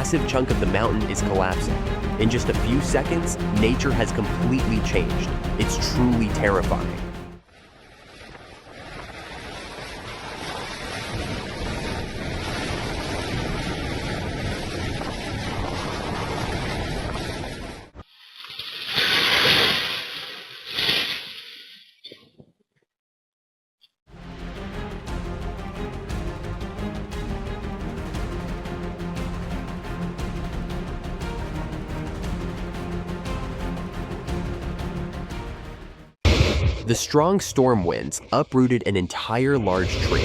massive chunk of the mountain is collapsing. In just a few seconds, nature has completely changed. It's truly terrifying. The strong storm winds uprooted an entire large tree.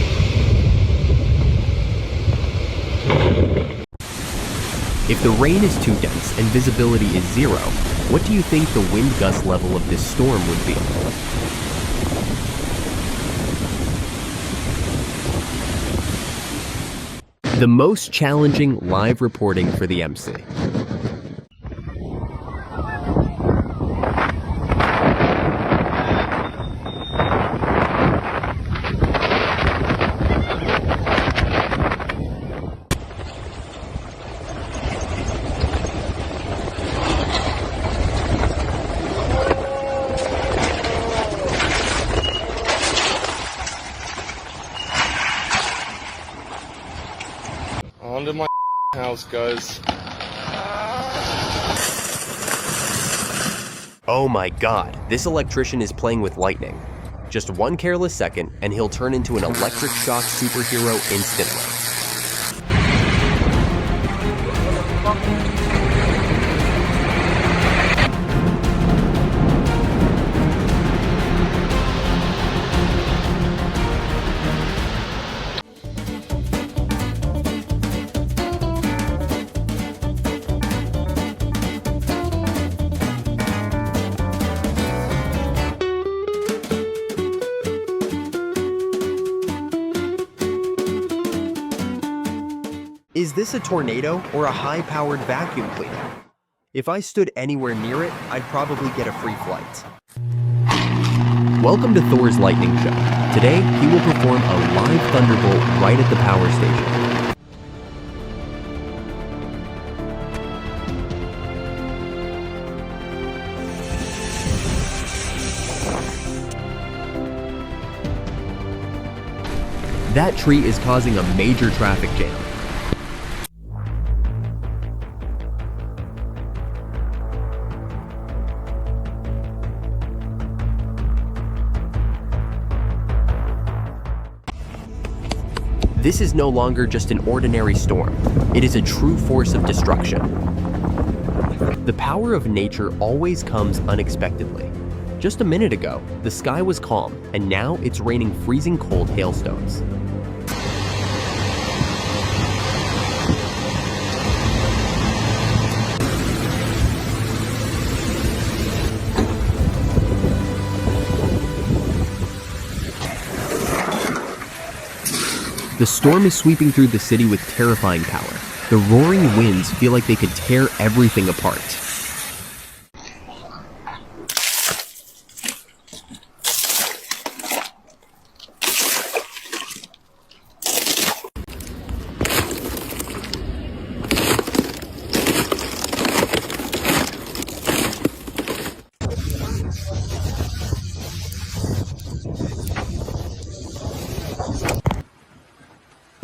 If the rain is too dense and visibility is zero, what do you think the wind gust level of this storm would be? The most challenging live reporting for the MC. Under my house, guys. Oh my god, this electrician is playing with lightning. Just one careless second, and he'll turn into an electric shock superhero instantly. Is this a tornado or a high-powered vacuum cleaner? If I stood anywhere near it, I'd probably get a free flight. Welcome to Thor's Lightning Show. Today, he will perform a live thunderbolt right at the power station. That tree is causing a major traffic jam. This is no longer just an ordinary storm. It is a true force of destruction. The power of nature always comes unexpectedly. Just a minute ago, the sky was calm, and now it's raining freezing cold hailstones. The storm is sweeping through the city with terrifying power. The roaring winds feel like they could tear everything apart.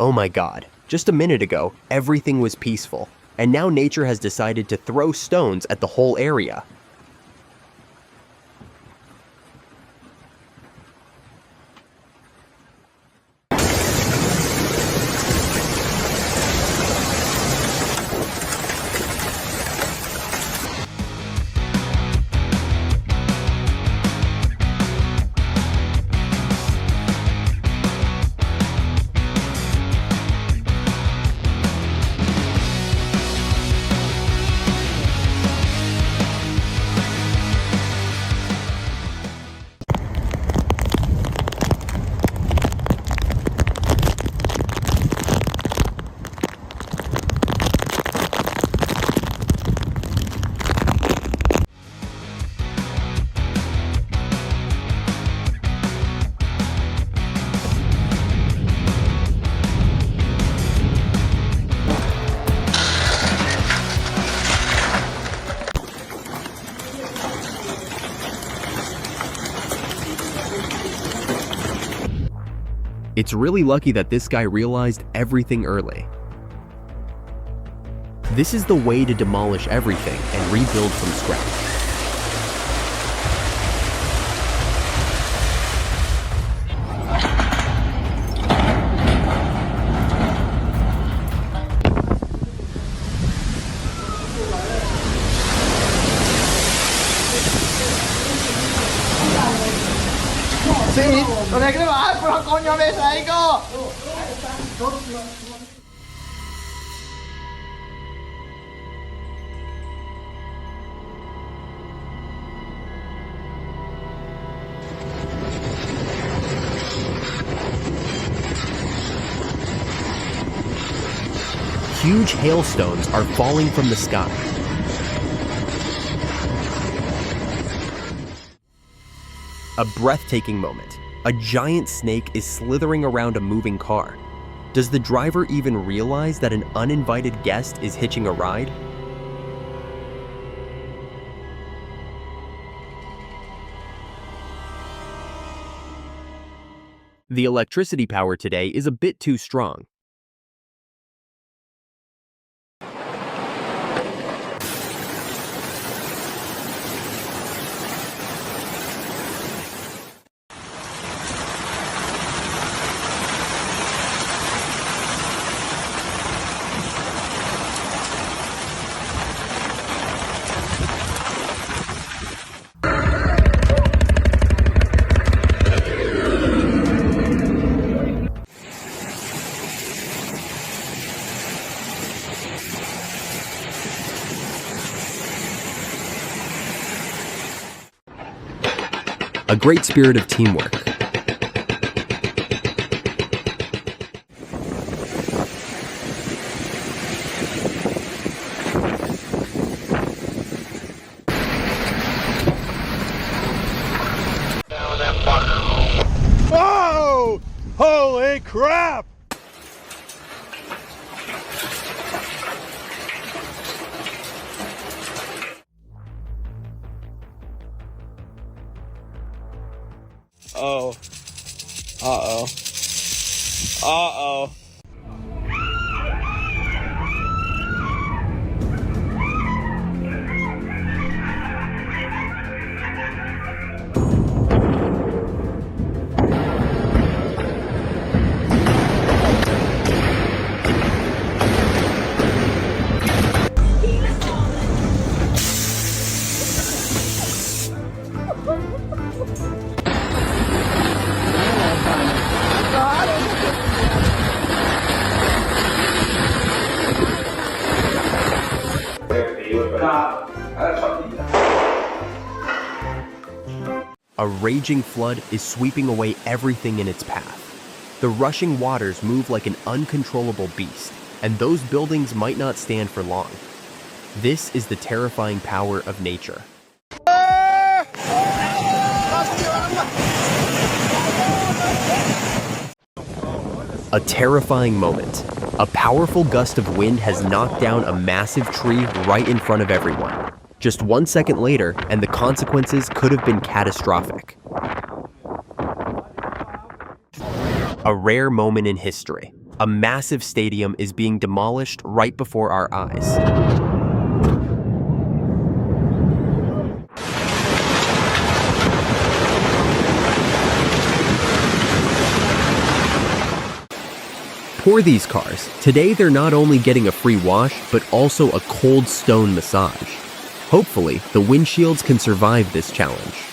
Oh my god, just a minute ago, everything was peaceful, and now nature has decided to throw stones at the whole area. It's really lucky that this guy realized everything early. This is the way to demolish everything and rebuild from scratch. Sì, non è che va, però cognome sei go! Huge hailstones are falling from the sky. A breathtaking moment. A giant snake is slithering around a moving car. Does the driver even realize that an uninvited guest is hitching a ride? The electricity power today is a bit too strong. A great spirit of teamwork. Whoa! Holy crap! Oh. Uh-oh. Uh-oh. A raging flood is sweeping away everything in its path. The rushing waters move like an uncontrollable beast, and those buildings might not stand for long. This is the terrifying power of nature. A terrifying moment. A powerful gust of wind has knocked down a massive tree right in front of everyone. Just 1 second later, and the consequences could have been catastrophic. A rare moment in history. A massive stadium is being demolished right before our eyes. Poor these cars. Today they're not only getting a free wash, but also a cold stone massage. Hopefully, the windshields can survive this challenge.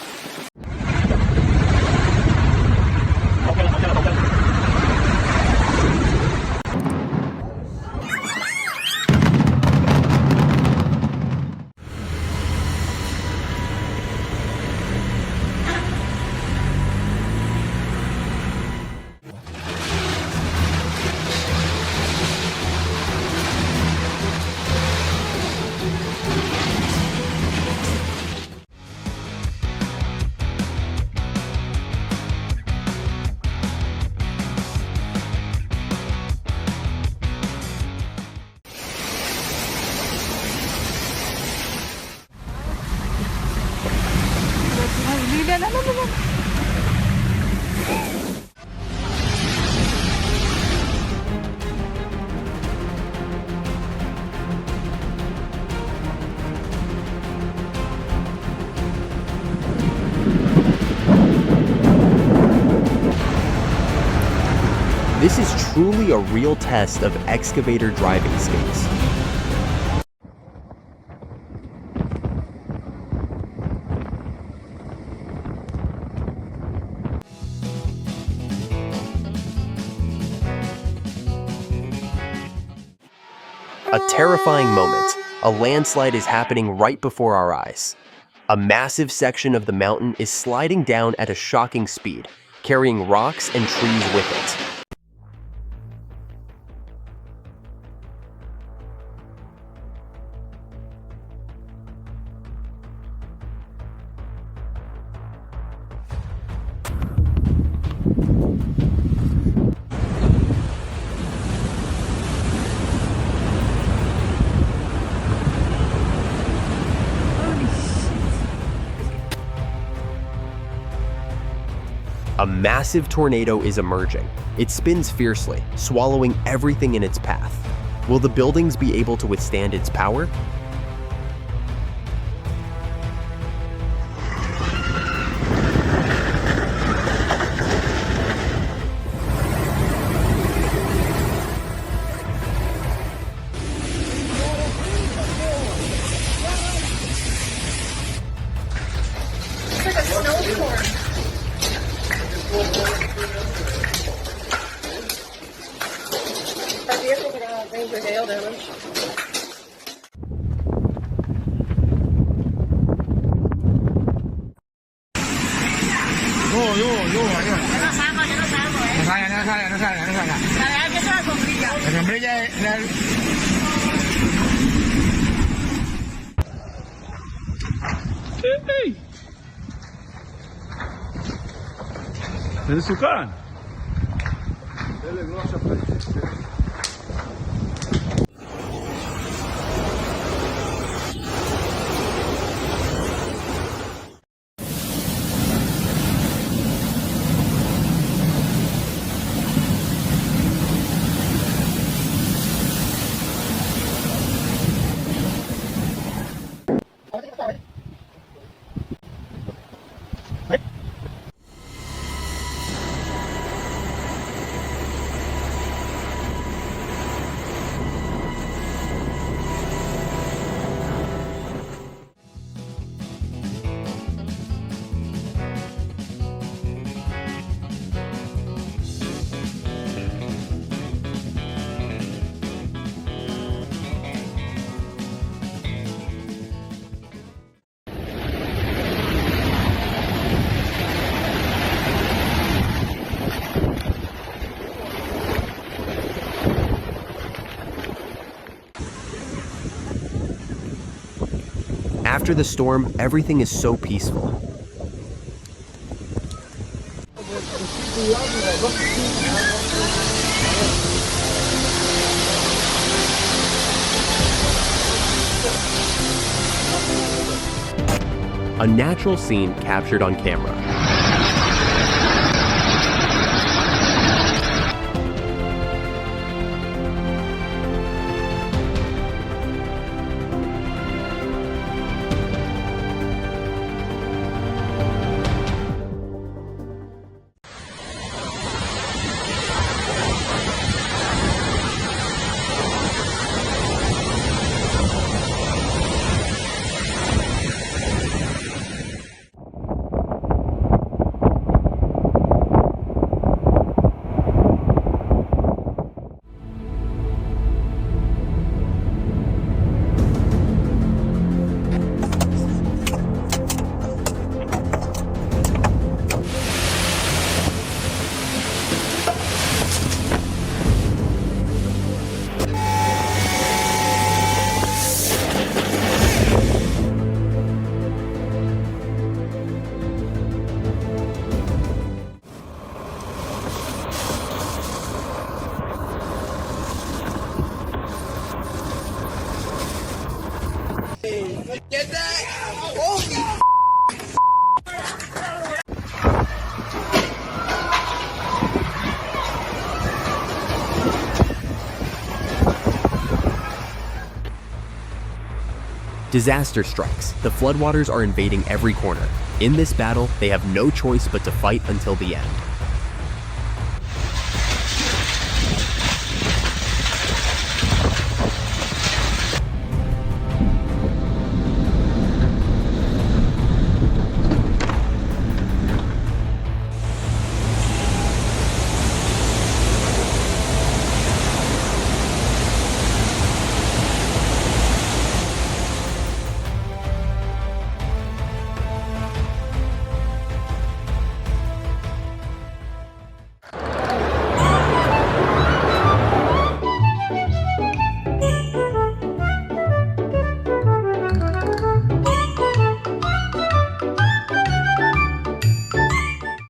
This is truly a real test of excavator driving skills. A terrifying moment. A landslide is happening right before our eyes. A massive section of the mountain is sliding down at a shocking speed, carrying rocks and trees with it. A massive tornado is emerging. It spins fiercely, swallowing everything in its path. Will the buildings be able to withstand its power? It's like a snowstorm. Our vehicle could ranger hail damage. זה מסוכן. After the storm, everything is so peaceful. A natural scene captured on camera. Get that! Holy Disaster strikes. The floodwaters are invading every corner. In this battle, they have no choice but to fight until the end.